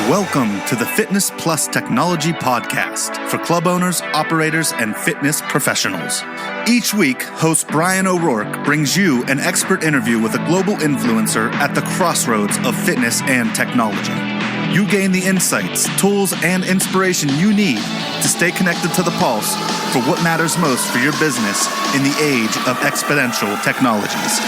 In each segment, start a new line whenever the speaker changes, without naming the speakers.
Welcome to the Fitness Plus Technology Podcast for club owners, operators, and fitness professionals. Each week, host Bryan O'Rourke brings you an expert interview with a global influencer at the crossroads of fitness and technology. You gain the insights, tools, and inspiration you need to stay connected to the pulse for what matters most for your business in the age of exponential technologies.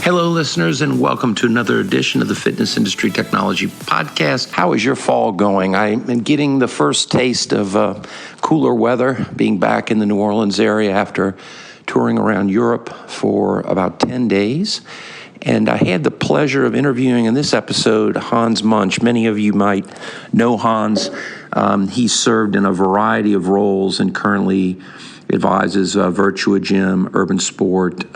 Hello, listeners, and welcome to another edition of the Fitness Industry Technology Podcast. How is your fall going? I'm getting the first taste of cooler weather, being back in the New Orleans area after touring around Europe for about 10 days. And I had the pleasure of interviewing in this episode Hans Muench. Many of you might know Hans. He's served in a variety of roles and currently advises VirtuaGym, Urban Sport.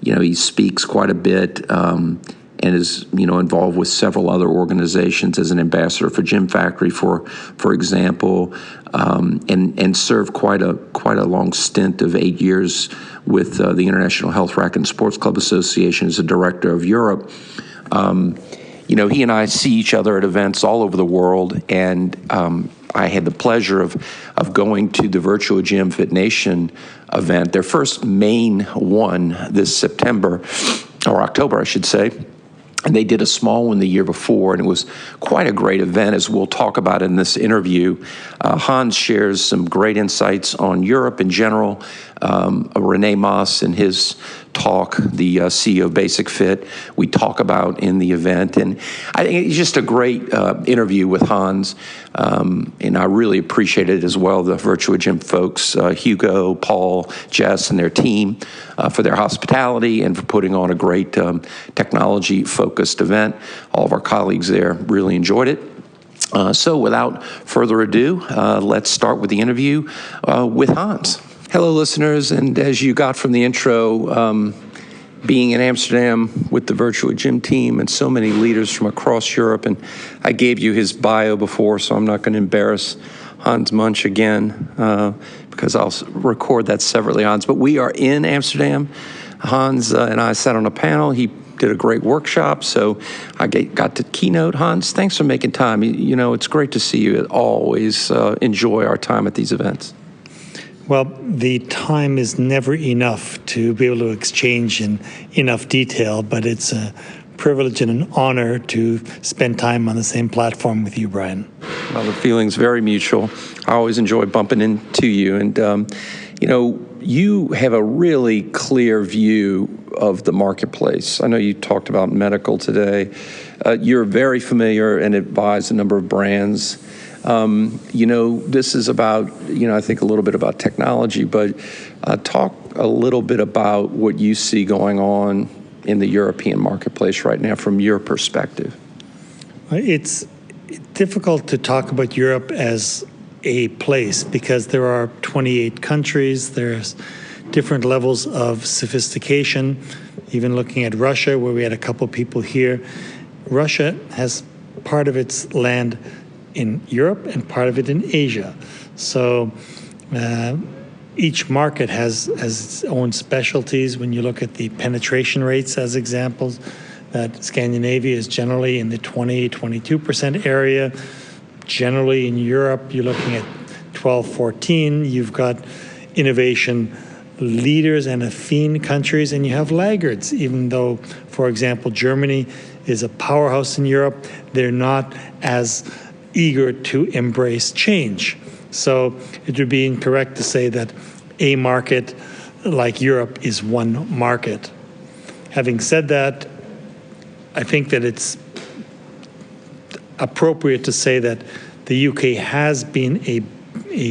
He speaks quite a bit and is, involved with several other organizations as an ambassador for Gym Factory, for example, and served quite a long stint of 8 years with the International Health Racket and Sports Club Association as a director of Europe. He and I see each other at events all over the world, and I had the pleasure of going to the VirtuaGym FitNation event, their first main one this September, or October, I should say. And they did a small one the year before, and it was quite a great event, as we'll talk about in this interview. Hans shares some great insights on Europe in general. Renee Moss in his talk, the CEO of Basic Fit, we talk about in the event. And I think it's just a great interview with Hans. And I really appreciate it as well, the VirtuaGym folks, Hugo, Paul, Jess, and their team for their hospitality and for putting on a great technology-focused event. All of our colleagues there really enjoyed it. So without further ado, let's start with the interview with Hans. Hello, listeners, and as you got from the intro, being in Amsterdam with the VirtuaGym team and so many leaders from across Europe, and I gave you his bio before, so I'm not going to embarrass Hans Muench again because I'll record that separately, Hans. But we are in Amsterdam. Hans and I sat on a panel. He did a great workshop, so I got to keynote. Hans, thanks for making time. It's great to see you. Always enjoy our time at these events.
Well, the time is never enough to be able to exchange in enough detail, but it's a privilege and an honor to spend time on the same platform with you, Bryan.
Well, the feeling's very mutual. I always enjoy bumping into you, and you have a really clear view of the marketplace. I know you talked about medical today. You're very familiar and advise a number of brands. This is about, I think a little bit about technology, but talk a little bit about what you see going on in the European marketplace right now from your perspective.
It's difficult to talk about Europe as a place because there are 28 countries, there's different levels of sophistication. Even looking at Russia, where we had a couple people here, Russia has part of its land in Europe and part of it in Asia. So each market has its own specialties. When you look at the penetration rates as examples, that Scandinavia is generally in the 20-22% area. Generally in Europe, you're looking at 12-14. You've got innovation leaders and affine countries, and you have laggards, even though, for example, Germany is a powerhouse in Europe. They're not as eager to embrace change. So it would be incorrect to say that a market like Europe is one market. Having said that, I think that it's appropriate to say that the UK has been a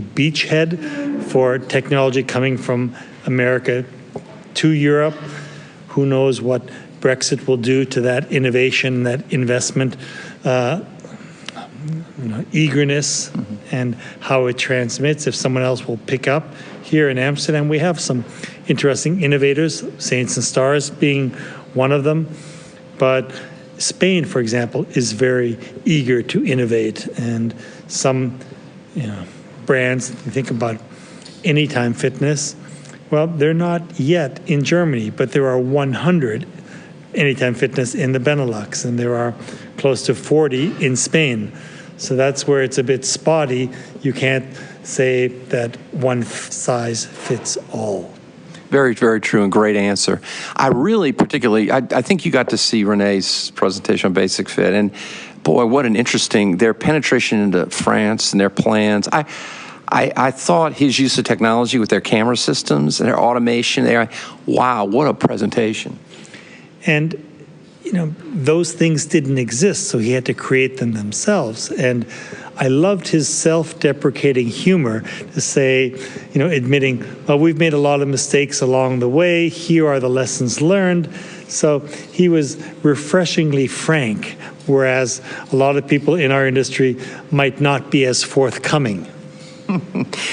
beachhead for technology coming from America to Europe. Who knows what BreExit will do to that innovation, that investment eagerness, and how it transmits, if someone else will pick up. Here in Amsterdam, we have some interesting innovators, Saints and Stars being one of them. But Spain, for example, is very eager to innovate, and some brands, you think about Anytime Fitness, Well, they're not yet in Germany, but there are 100 Anytime Fitness in the Benelux, and there are close to 40 in Spain. So that's where it's a bit spotty. You can't say that one size fits all.
Very, very true, and great answer. I really particularly, I think you got to see René's presentation on Basic Fit, and boy, what an interesting, their penetration into France and their plans. I thought his use of technology with their camera systems and their automation, wow, what a presentation.
And, those things didn't exist, so he had to create them themselves. And I loved his self-deprecating humor to say, admitting, well, we've made a lot of mistakes along the way. Here are the lessons learned. So he was refreshingly frank, whereas a lot of people in our industry might not be as forthcoming.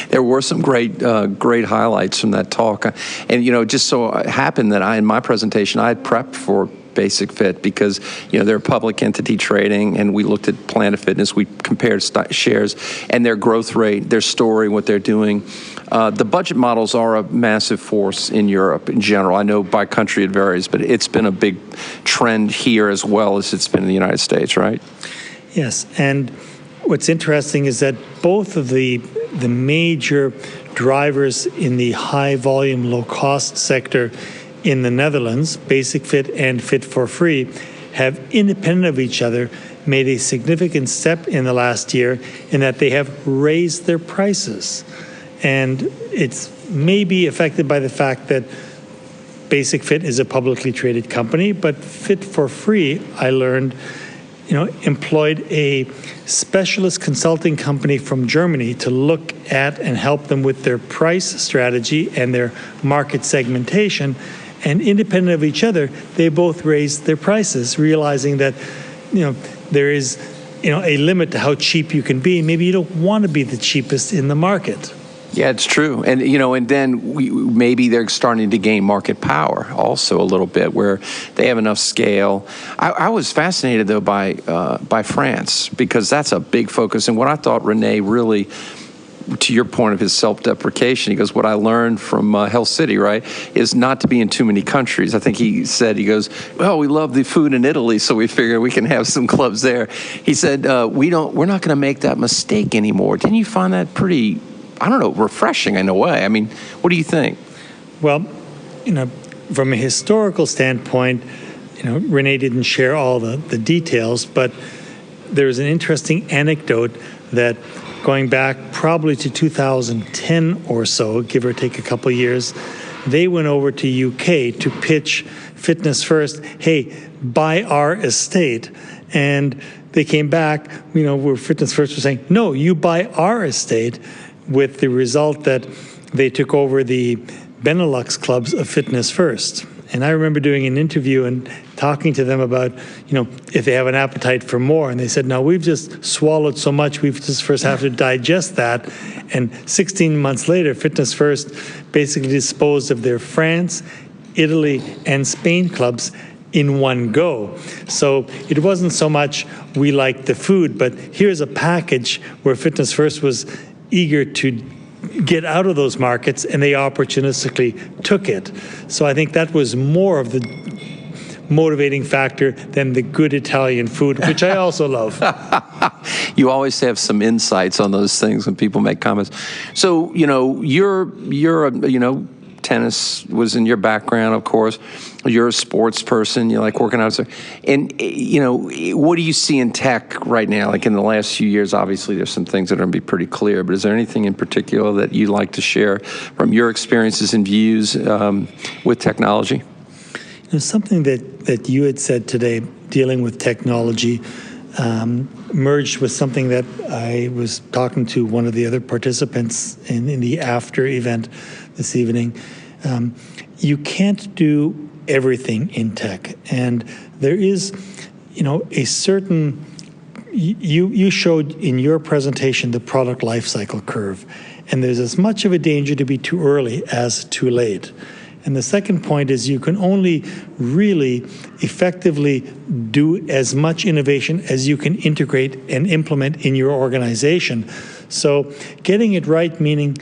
There were some great highlights from that talk. And, it just so happened that in my presentation, I had prepped for Basic Fit because, they're public entity trading, and we looked at Planet Fitness. We compared shares and their growth rate, their story, what they're doing. The budget models are a massive force in Europe in general. I know by country it varies, but it's been a big trend here as well as it's been in the United States, right?
Yes, and what's interesting is that both of the major drivers in the high volume, low cost sector in the Netherlands, Basic Fit and Fit for Free, have independent of each other made a significant step in the last year in that they have raised their prices. And it's maybe affected by the fact that Basic Fit is a publicly traded company, but Fit for Free, I learned, employed a specialist consulting company from Germany to look at and help them with their price strategy and their market segmentation. And independent of each other, they both raised their prices, realizing that, there is, a limit to how cheap you can be. Maybe you don't want to be the cheapest in the market.
Yeah, it's true. And, and then maybe they're starting to gain market power also a little bit where they have enough scale. I was fascinated, though, by France, because that's a big focus. And what I thought René really, to your point of his self-deprecation, he goes, what I learned from Health City, right, is not to be in too many countries. I think he goes, well, we love the food in Italy, so we figure we can have some clubs there. He said, we're not going to make that mistake anymore. Didn't you find that pretty, refreshing in a way? I mean, what do you think?
Well, from a historical standpoint, René didn't share all the details, but there's an interesting anecdote that going back probably to 2010 or so, give or take a couple of years, they went over to UK to pitch Fitness First, hey, buy our estate. And they came back, where Fitness First was saying, no, you buy our estate, with the result that they took over the Benelux clubs of Fitness First. And I remember doing an interview and talking to them about, if they have an appetite for more. And they said, no, we've just swallowed so much, we've just first have to digest that. And 16 months later, Fitness First basically disposed of their France, Italy, and Spain clubs in one go. So it wasn't so much we liked the food, but here's a package where Fitness First was eager to get out of those markets, and they opportunistically took it. So I think that was more of the motivating factor than the good Italian food, which I also love.
You always have some insights on those things when people make comments. So, you're tennis was in your background, of course. You're a sports person. You like working out. And, what do you see in tech right now? Like in the last few years, obviously, there's some things that are going to be pretty clear. But is there anything in particular that you'd like to share from your experiences and views with technology?
Something that you had said today, dealing with technology, merged with something that I was talking to one of the other participants in the after event this evening. You can't do everything in tech, and there is, a certain. You showed in your presentation the product life cycle curve, and there's as much of a danger to be too early as too late. And the second point is you can only really effectively do as much innovation as you can integrate and implement in your organization. So getting it right, meaning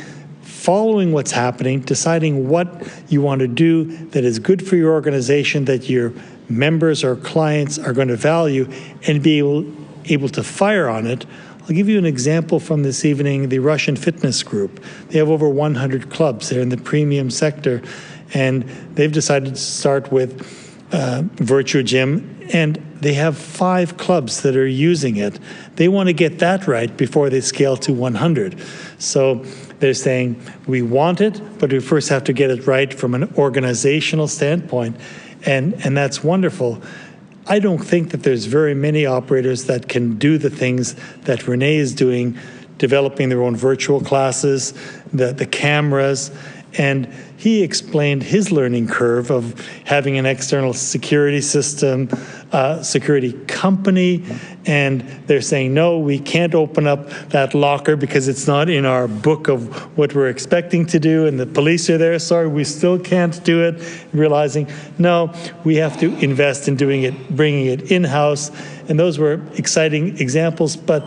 following what's happening, deciding what you want to do that is good for your organization, that your members or clients are going to value, and be able to fire on it. I'll give you an example from this evening, the Russian fitness group. They have over 100 clubs. They're in the premium sector, and they've decided to start with VirtuaGym, and they have 5 clubs that are using it. They want to get that right before they scale to 100. So they're saying, we want it, but we first have to get it right from an organizational standpoint, and that's wonderful. I don't think that there's very many operators that can do the things that Renee is doing, developing their own virtual classes, the cameras, and he explained his learning curve of having an external security system, security company, and they're saying, no, we can't open up that locker because it's not in our book of what we're expecting to do, and the police are there, sorry, we still can't do it, realizing, no, we have to invest in doing it, bringing it in-house, and those were exciting examples, but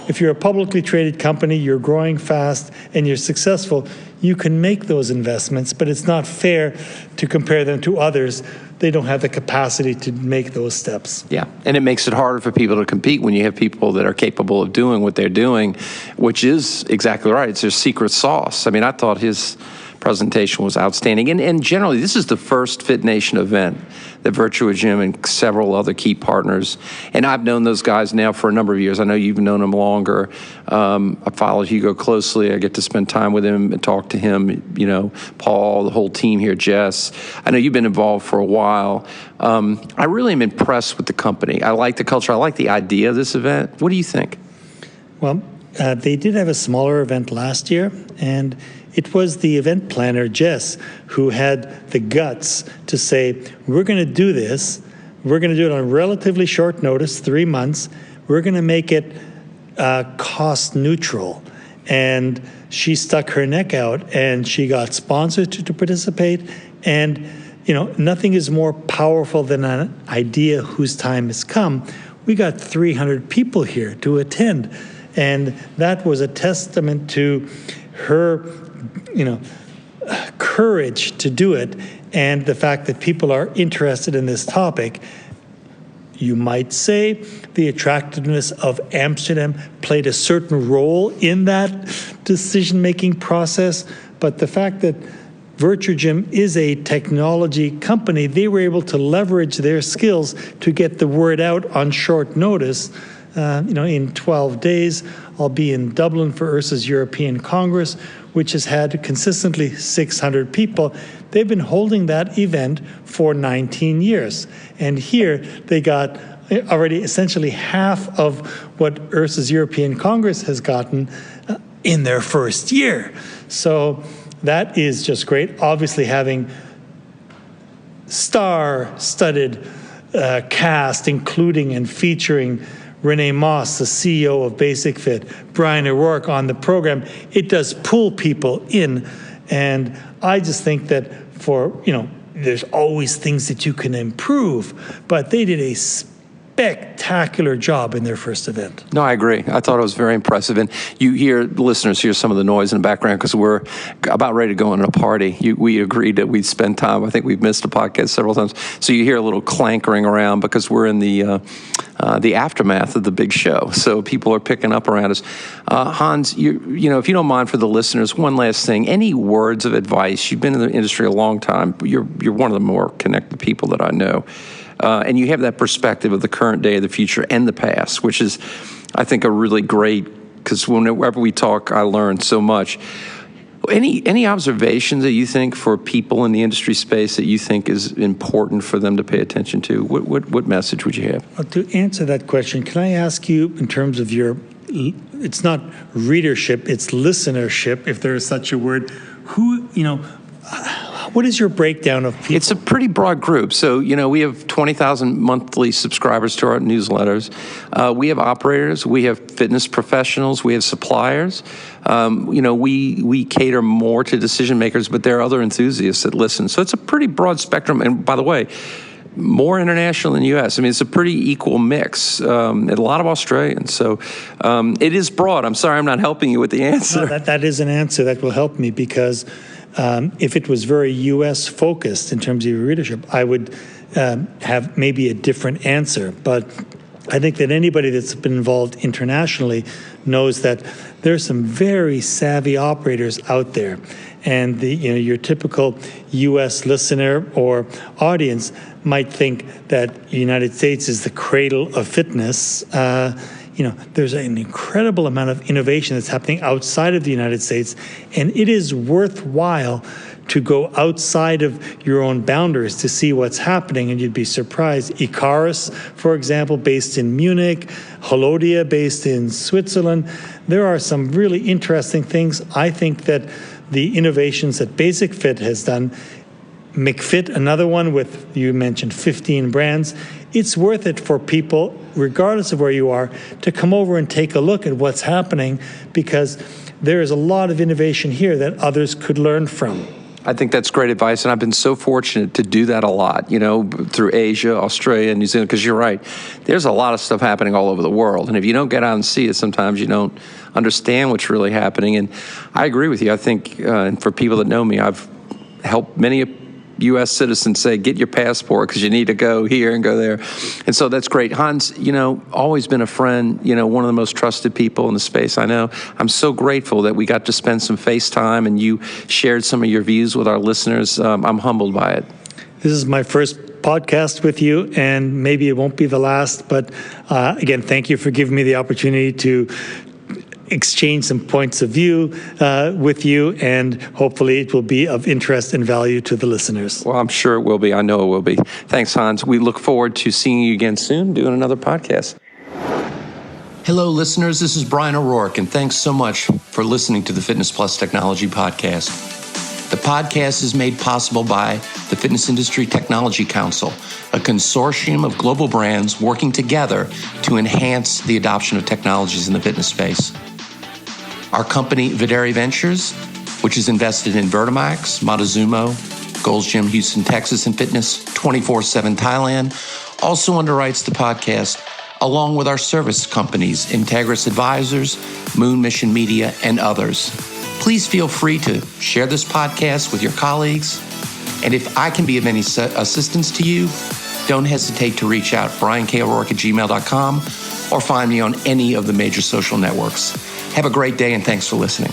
if you're a publicly traded company, you're growing fast, and you're successful, you can make those investments, but it's not fair to compare them to others. They don't have the capacity to make those steps.
Yeah, and it makes it harder for people to compete when you have people that are capable of doing what they're doing, which is exactly right. It's their secret sauce. I mean, I thought his presentation was outstanding. And generally, this is the first FitNation event that VirtuaGym and several other key partners, and I've known those guys now for a number of years. I know you've known them longer. I follow Hugo closely. I get to spend time with him and talk to him, you know, Paul, the whole team here, Jess. I know you've been involved for a while. I really am impressed with the company. I like the culture. I like the idea of this event. What do you think?
Well, they did have a smaller event last year, and it was the event planner, Jess, who had the guts to say, we're going to do this. We're going to do it on relatively short notice, 3 months. We're going to make it cost neutral. And she stuck her neck out, and she got sponsors to participate. And, you know, nothing is more powerful than an idea whose time has come. We got 300 people here to attend. And that was a testament to her, you know, courage to do it, and the fact that people are interested in this topic. You might say the attractiveness of Amsterdam played a certain role in that decision-making process, but the fact that VirtuaGym is a technology company, they were able to leverage their skills to get the word out on short notice. In 12 days, I'll be in Dublin for IHRSA's European Congress, which has had consistently 600 people. They've been holding that event for 19 years. And here they got already essentially half of what IHRSA's European Congress has gotten in their first year. So that is just great. Obviously having star-studded cast, including and featuring Renee Moss, the CEO of Basic Fit, Bryan O'Rourke on the program, it does pull people in. And I just think that there's always things that you can improve, but they did a spectacular job in their first event.
No, I agree. I thought it was very impressive. And listeners hear some of the noise in the background because we're about ready to go on a party. We agreed that we'd spend time. I think we've missed a podcast several times. So you hear a little clankering around because we're in the aftermath of the big show. So people are picking up around us. Hans, if you don't mind for the listeners, one last thing. Any words of advice? You've been in the industry a long time. You're one of the more connected people that I know. And you have that perspective of the current day, the future, and the past, which is, I think, a really great, because whenever we talk, I learn so much. Any observations that you think for people in the industry space that you think is important for them to pay attention to? What message would you have?
Well, to answer that question, can I ask you in terms of it's not readership, it's listenership, if there is such a word, what is your breakdown of people?
It's a pretty broad group. So, we have 20,000 monthly subscribers to our newsletters. We have operators. We have fitness professionals. We have suppliers. We cater more to decision makers, but there are other enthusiasts that listen. So it's a pretty broad spectrum. And by the way, more international than U.S. I mean, it's a pretty equal mix, and a lot of Australians. So it is broad. I'm sorry I'm not helping you with the answer.
No, that is an answer that will help me, because if it was very U.S. focused in terms of your readership, I would have maybe a different answer. But I think that anybody that's been involved internationally knows that there's some very savvy operators out there. And your typical U.S. listener or audience might think that the United States is the cradle of fitness. There's an incredible amount of innovation that's happening outside of the United States, and it is worthwhile to go outside of your own boundaries to see what's happening, and you'd be surprised. IHRSA, for example, based in Munich, Holodia, based in Switzerland. There are some really interesting things. I think that the innovations that Basic Fit has done, McFit, another one with, you mentioned 15 brands, it's worth it for people, regardless of where you are, to come over and take a look at what's happening, because there is a lot of innovation here that others could learn from.
I think that's great advice, and I've been so fortunate to do that a lot, through Asia, Australia, and New Zealand, because you're right, there's a lot of stuff happening all over the world, and if you don't get out and see it, sometimes you don't understand what's really happening. And I agree with you. I think, and for people that know me, I've helped many U.S. citizens say, get your passport because you need to go here and go there. And so that's great. Hans, always been a friend, one of the most trusted people in the space I know. I'm so grateful that we got to spend some FaceTime and you shared some of your views with our listeners. I'm humbled by it.
This is my first podcast with you, and maybe it won't be the last, but again, thank you for giving me the opportunity to exchange some points of view with you, and hopefully it will be of interest and value to the listeners.
Well, I'm sure it will be. I know it will be. Thanks, Hans. We look forward to seeing you again soon, doing another podcast. Hello, listeners. This is Bryan O'Rourke, and thanks so much for listening to the Fitness Plus Technology Podcast. The podcast is made possible by the Fitness Industry Technology Council, a consortium of global brands working together to enhance the adoption of technologies in the fitness space. Our company, Videri Ventures, which is invested in Vertimax, Montezuma, Gold's Gym, Houston, Texas, and Fitness 24/7 Thailand, also underwrites the podcast, along with our service companies, Integris Advisors, Moon Mission Media, and others. Please feel free to share this podcast with your colleagues. And if I can be of any assistance to you, don't hesitate to reach out, bryanko'rourke@gmail.com, or find me on any of the major social networks. Have a great day, and thanks for listening.